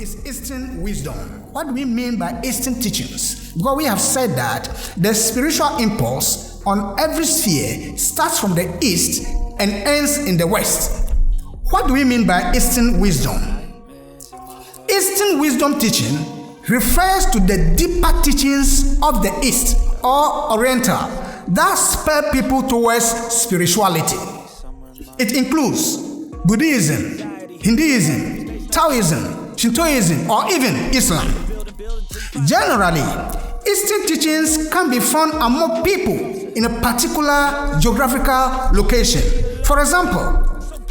is Eastern wisdom? What do we mean by Eastern teachings? Because we have said that the spiritual impulse on every sphere starts from the East and ends in the West. What do we mean by Eastern wisdom? Eastern wisdom teaching refers to the deeper teachings of the East or Oriental that spur people towards spirituality. It includes Buddhism, Hinduism, Taoism, Shintoism, or even Islam. Generally, Eastern teachings can be found among people in a particular geographical location. For example,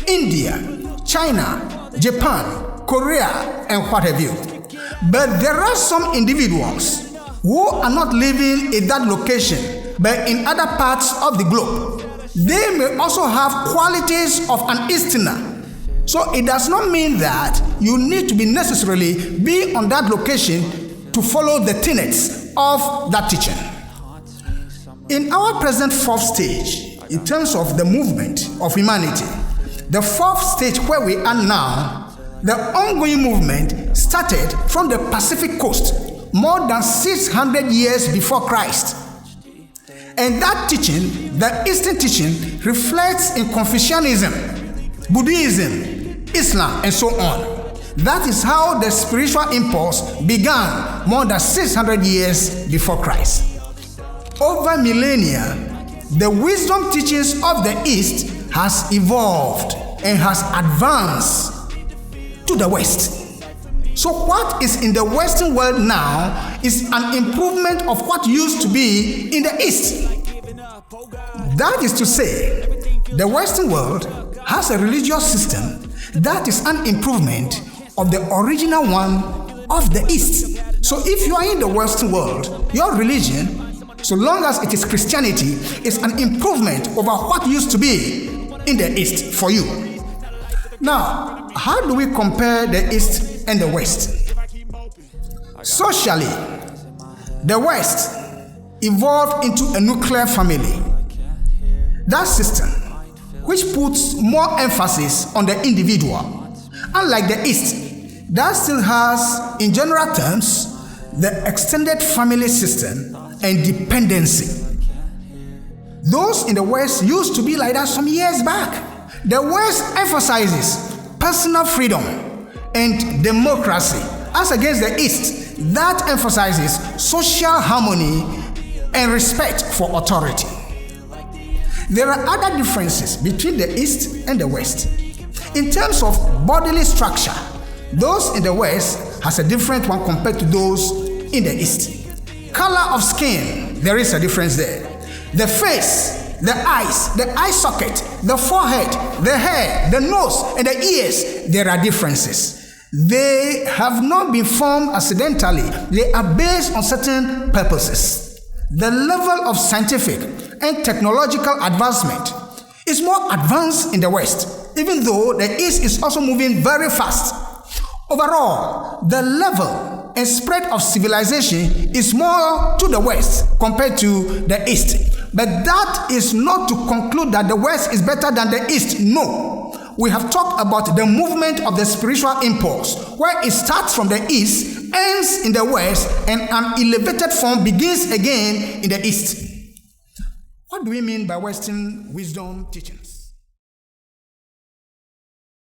India, China, Japan, Korea, and what have you. But there are some individuals who are not living in that location, but in other parts of the globe. They may also have qualities of an Easterner. So it does not mean that you need to be necessarily be on that location to follow the tenets of that teaching. In our present fourth stage, in terms of the movement of humanity, the fourth stage where we are now, the ongoing movement started from the Pacific coast more than 600 years before Christ. And that teaching, the Eastern teaching, reflects in Confucianism, Buddhism, Islam, and so on. That is how the spiritual impulse began more than 600 years before Christ. Over millennia, the wisdom teachings of the East has evolved and has advanced to the West. So what is in the Western world now is an improvement of what used to be in the East. That is to say, the Western world has a religious system that is an improvement of the original one of the East. So if you are in the Western world, your religion, so long as it is Christianity, is an improvement over what used to be in the East for you. Now, how do we compare the East and the West? Socially, the West evolved into a nuclear family. That system, which puts more emphasis on the individual, unlike the East, that still has, in general terms, the extended family system and dependency. Those in the West used to be like that some years back. The West emphasizes personal freedom and democracy, as against the East, that emphasizes social harmony and respect for authority. There are other differences between the East and the West. In terms of bodily structure, those in the West has a different one compared to those in the East. Color of skin, there is a difference there. The face, the eyes, the eye socket, the forehead, the hair, the nose, and the ears, there are differences. They have not been formed accidentally. They are based on certain purposes. The level of scientific and technological advancement is more advanced in the West, even though the East is also moving very fast. Overall, the level and spread of civilization is more to the West compared to the East. But that is not to conclude that the West is better than the East. No. We have talked about the movement of the spiritual impulse, where it starts from the East, ends in the West, and an elevated form begins again in the East. What do we mean by Western wisdom teachings?